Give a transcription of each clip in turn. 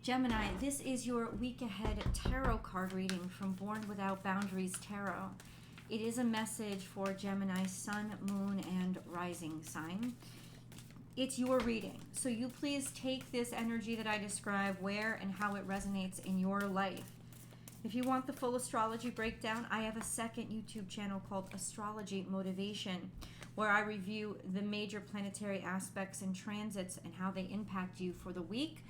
Gemini, this is your week ahead tarot card reading from Born Without Boundaries Tarot. It is a message for Gemini sun, moon, and rising sign. It's your reading, so you please take this energy that I describe, where and how it resonates in your life. If you want the full astrology breakdown, I have a second YouTube channel called Astrology Motivation, where I review the major planetary aspects and transits and how they impact you for the week.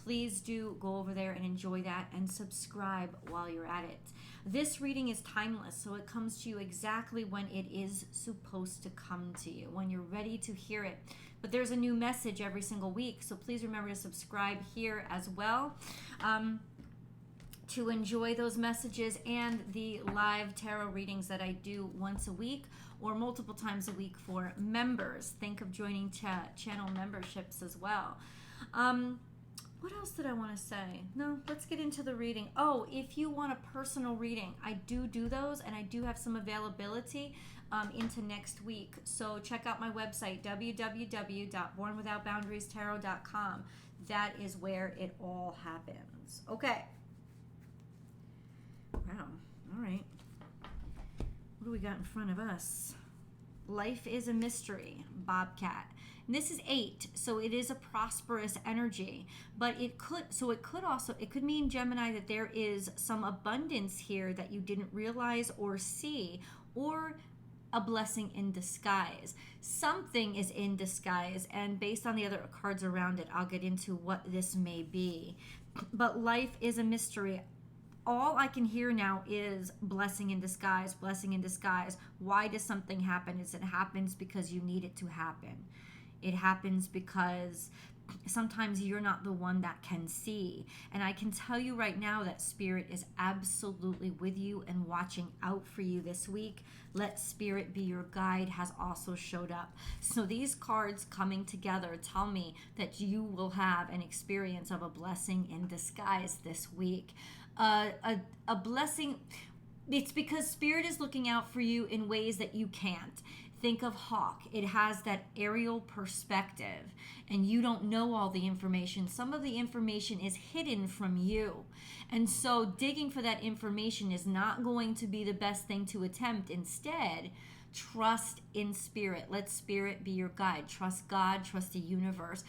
Please do go over there and enjoy that, and subscribe while you're at it. This reading is timeless, so it comes to you exactly when it is supposed to come to you, when you're ready to hear it. But there's a new message every single week, so please remember to subscribe here as well. To enjoy those messages and the live tarot readings that I do once a week or multiple times a week for members. Think of joining channel memberships as well. What else did I want to say? No, let's get into the reading. Oh, if you want a personal reading, I do those, and I do have some availability into next week. So check out my website, www.bornwithoutboundariestarot.com. That is where it all happens. Okay. Wow. All right. What do we got in front of us? Life is a mystery, Bobcat. And this is 8, so it is a prosperous energy, but it could mean, Gemini, that there is some abundance here that you didn't realize or see, or a blessing in disguise. Something is in disguise, and based on the other cards around it, I'll get into what this may be. But life is a mystery. All I can hear now is blessing in disguise, blessing in disguise. Why does something happen? It happens because you need it to happen. It happens because sometimes you're not the one that can see. And I can tell you right now that Spirit is absolutely with you and watching out for you this week. Let Spirit be your guide has also showed up. So these cards coming together tell me that you will have an experience of a blessing in disguise this week. A blessing. It's because Spirit is looking out for you in ways that you can't. Think of hawk. It has that aerial perspective, and you don't know all the information. Some of the information is hidden from you. And so digging for that information is not going to be the best thing to attempt. Instead, trust in Spirit. Let Spirit be your guide. Trust God, trust the universe.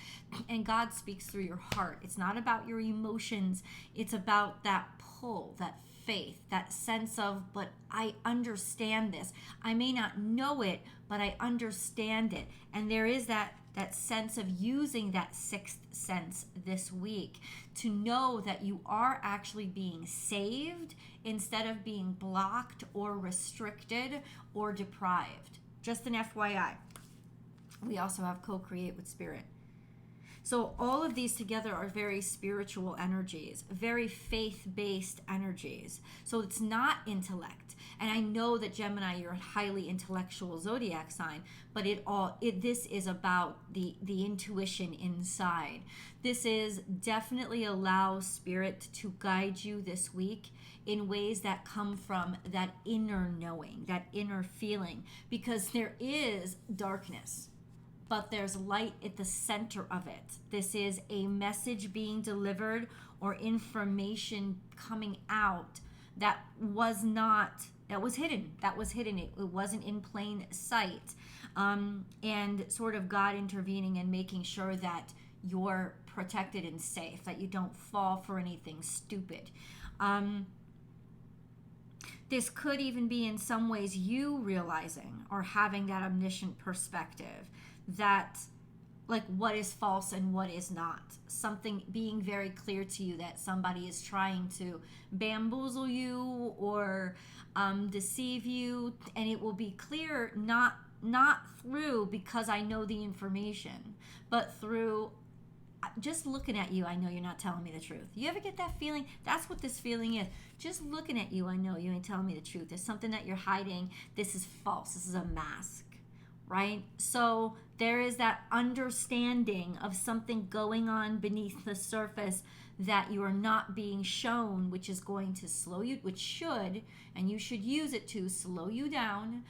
And God speaks through your heart. It's not about your emotions. It's about that pull, that faith, that sense of, but I understand this. I may not know it, but I understand it. And there is that sense of using that sixth sense this week to know that you are actually being saved instead of being blocked or restricted or deprived. Just an FYI. We also have co-create with Spirit. So all of these together are very spiritual energies, very faith-based energies. So it's not intellect. And I know that Gemini, you're a highly intellectual zodiac sign, but this is about the intuition inside. This is definitely allow Spirit to guide you this week in ways that come from that inner knowing, that inner feeling, because there is darkness, but there's light at the center of it. This is a message being delivered or information coming out that was hidden. It wasn't in plain sight. And sort of God intervening and making sure that you're protected and safe, that you don't fall for anything stupid. This could even be in some ways you realizing or having that omniscient perspective that, like, what is false and what is not. Something being very clear to you that somebody is trying to bamboozle you or deceive you, and it will be clear not through because I know the information, but through just looking at you, I know you're not telling me the truth. You ever get that feeling? That's what this feeling is. Just looking at you, I know you ain't telling me the truth. There's something that you're hiding. This is false. This is a mask, right? So there is that understanding of something going on beneath the surface that you are not being shown, which is going to slow you, which should, and you should use it to slow you down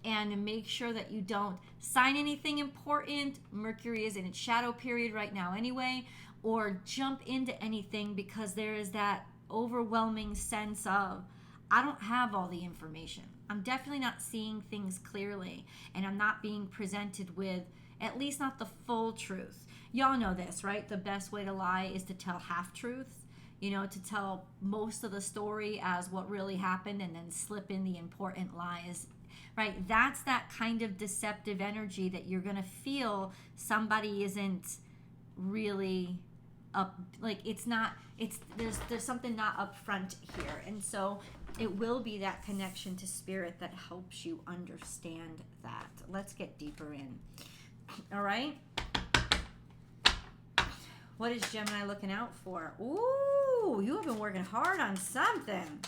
and make sure that you don't sign anything important. Mercury is in its shadow period right now anyway, or jump into anything because there is that overwhelming sense of, I don't have all the information. I'm definitely not seeing things clearly, and I'm not being presented with, at least not the full truth. Y'all know this, right? The best way to lie is to tell half-truths, to tell most of the story as what really happened and then slip in the important lies, right? That's that kind of deceptive energy that you're going to feel somebody isn't really up, like there's something not upfront here. And so it will be that connection to spirit that helps you understand that. Let's get deeper in. All right. What is Gemini looking out for? Ooh, you have been working hard on something.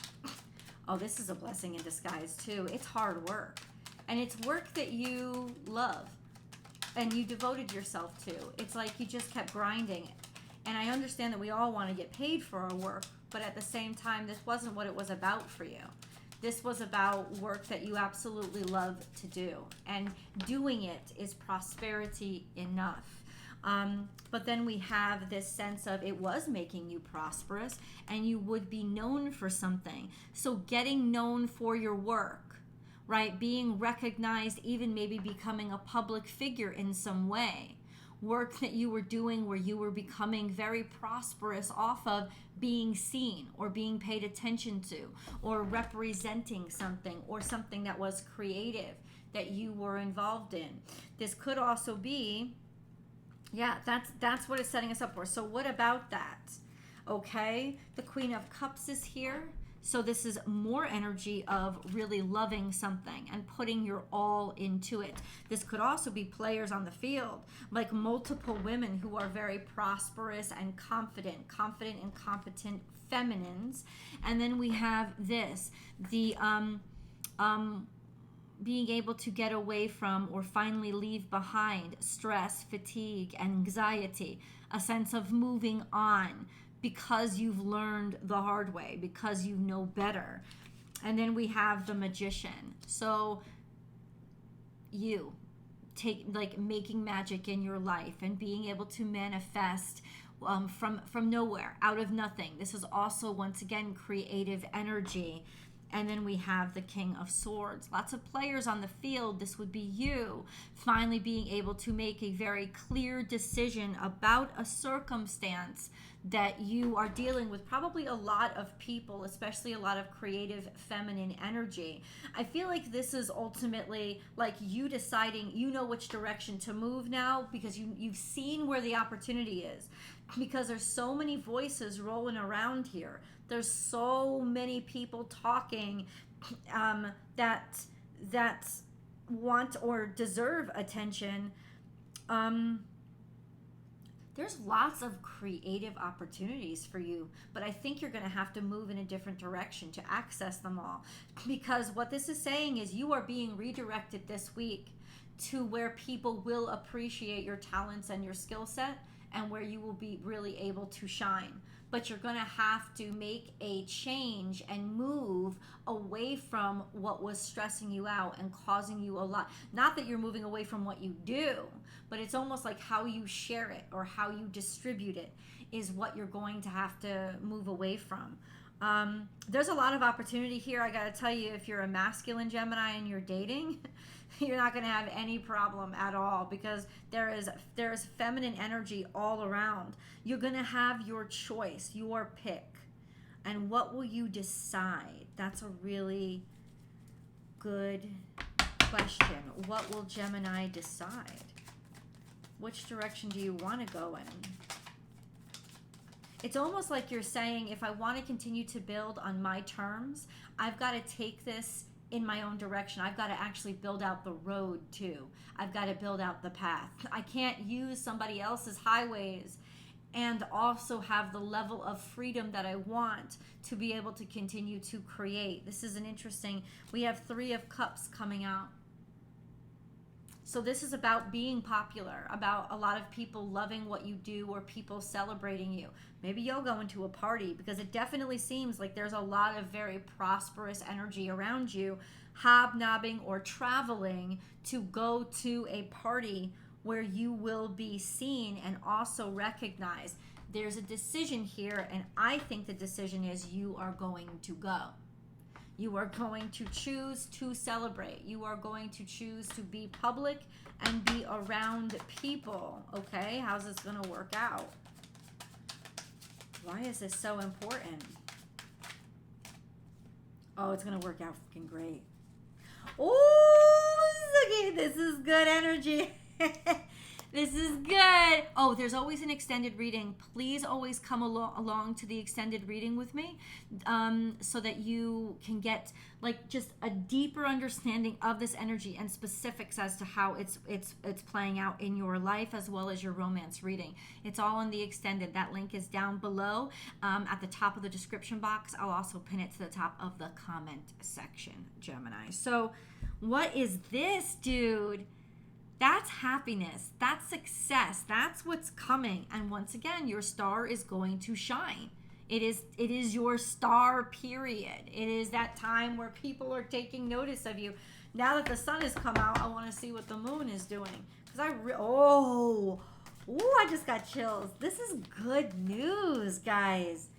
Oh, this is a blessing in disguise too. It's hard work. And it's work that you love and you devoted yourself to. It's like you just kept grinding it. And I understand that we all want to get paid for our work, but at the same time, this wasn't what it was about for you. This was about work that you absolutely love to do. And doing it is prosperity enough. But then we have this sense of it was making you prosperous and you would be known for something. So getting known for your work, right? Being recognized, even maybe becoming a public figure in some way. Work that you were doing where you were becoming very prosperous off of being seen or being paid attention to or representing something or something that was creative that you were involved in. This could also be, that's what it's setting us up for. So what about that? Okay, the Queen of Cups is here. So this is more energy of really loving something and putting your all into it. This could also be players on the field, like multiple women who are very prosperous and confident and competent feminines. And then we have this, the being able to get away from or finally leave behind stress, fatigue, anxiety, a sense of moving on, because you've learned the hard way, because you know better. And then we have the Magician. So you take, like, making magic in your life and being able to manifest from nowhere, out of nothing. This is also, once again, creative energy. And then we have the King of Swords. Lots of players on the field. This would be you finally being able to make a very clear decision about a circumstance that you are dealing with. Probably a lot of people, especially a lot of creative feminine energy. I feel like this is ultimately like you deciding, you know which direction to move now because you've seen where the opportunity is. Because there's so many voices rolling around here. There's so many people talking that want or deserve attention. There's lots of creative opportunities for you, but I think you're going to have to move in a different direction to access them all. Because what this is saying is you are being redirected this week to where people will appreciate your talents and your skill set and where you will be really able to shine. But you're going to have to make a change and move away from what was stressing you out and causing you a lot. Not that you're moving away from what you do, but it's almost like how you share it or how you distribute it is what you're going to have to move away from. There's a lot of opportunity here. I got to tell you, if you're a masculine Gemini and you're dating, you're not going to have any problem at all because there is feminine energy all around. You're going to have your choice, your pick. And what will you decide? That's a really good question. What will Gemini decide? Which direction do you want to go in? It's almost like you're saying, if I want to continue to build on my terms, I've got to take this in my own direction. I've got to actually build out the road too. I've got to build out the path. I can't use somebody else's highways and also have the level of freedom that I want to be able to continue to create. This is an interesting, we have 3 of Cups coming out. So this is about being popular, about a lot of people loving what you do or people celebrating you. Maybe you'll go into a party because it definitely seems like there's a lot of very prosperous energy around you, hobnobbing or traveling to go to a party where you will be seen and also recognized. there's a decision here, and I think the decision is you are going to go. You are going to choose to celebrate. You are going to choose to be public and be around people. Okay, how's this going to work out? Why is this so important? Oh, it's going to work out freaking great. Oh, okay, this is good energy. This is good. Oh, there's always an extended reading. Please always come along to the extended reading with me, so that you can get like just a deeper understanding of this energy and specifics as to how it's playing out in your life, as well as your romance reading. It's all in the extended. That link is down below at the top of the description box. I'll also pin it to the top of the comment section, Gemini. So what is this, dude? That's happiness. That's success. That's what's coming. And once again, your star is going to shine. It is your star period. It is that time where people are taking notice of you. Now that the sun has come out, I want to see what the moon is doing. Because I just got chills. This is good news, guys.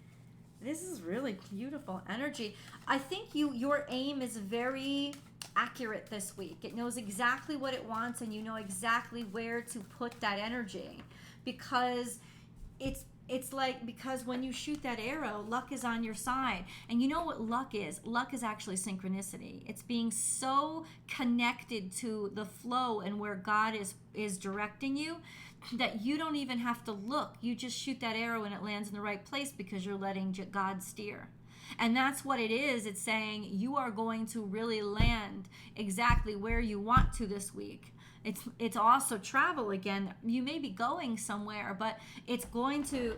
This is really beautiful energy. I think your aim is very accurate this week. It knows exactly what it wants, and you know exactly where to put that energy, because it's like, because when you shoot that arrow, luck is on your side. And you know what luck is? Luck is actually synchronicity. It's being so connected to the flow and where God is directing you that you don't even have to look. You just shoot that arrow and it lands in the right place because you're letting God steer. And that's what it is. It's saying you are going to really land exactly where you want to this week. It's also travel again. You may be going somewhere, but it's going to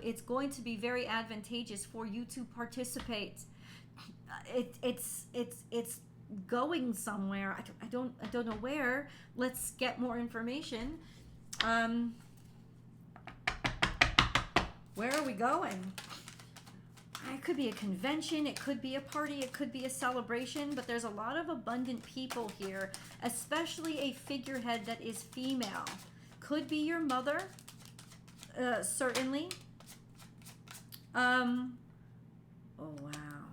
be very advantageous for you to participate. It's going somewhere. I don't know where. Let's get more information. Where are we going? It could be a convention, it could be a party, it could be a celebration, but there's a lot of abundant people here, especially a figurehead that is female. Could be your mother, certainly. Oh, wow.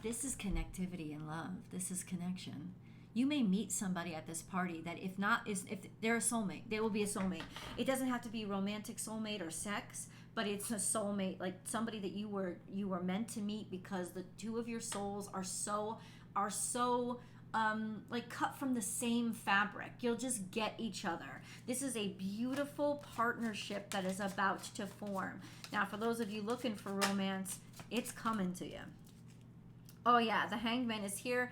This is connectivity and love. This is connection. You may meet somebody at this party that if they're a soulmate, they will be a soulmate. It doesn't have to be romantic soulmate or sex, but it's a soulmate, like somebody that you were meant to meet because the two of your souls are so like cut from the same fabric. You'll just get each other. This is a beautiful partnership that is about to form. Now, for those of you looking for romance, it's coming to you. Oh yeah, the Hangman is here.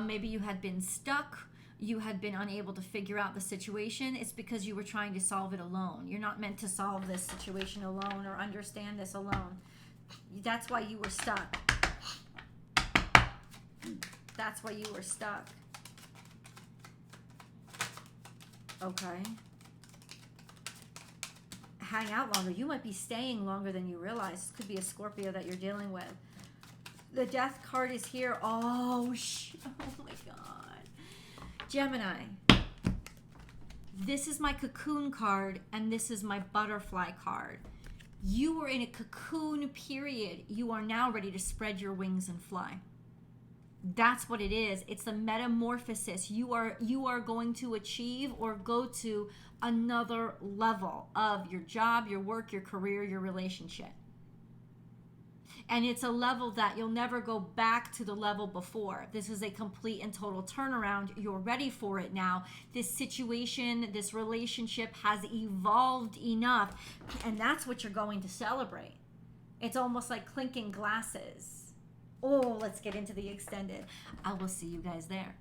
Maybe you had been stuck. You had been unable to figure out the situation. It's because you were trying to solve it alone. You're not meant to solve this situation alone or understand this alone. That's why you were stuck. That's why you were stuck. Okay. Hang out longer. You might be staying longer than you realize. This could be a Scorpio that you're dealing with. The Death card is here. Oh my God. Gemini, this is my cocoon card, and this is my butterfly card. You were in a cocoon period. You are now ready to spread your wings and fly. That's what it is. It's the metamorphosis. You are going to achieve or go to another level of your job, your work, your career, your relationship. And it's a level that you'll never go back to the level before. This is a complete and total turnaround. You're ready for it now. This situation, this relationship has evolved enough, and that's what you're going to celebrate. It's almost like clinking glasses. Oh, let's get into the extended. I will see you guys there.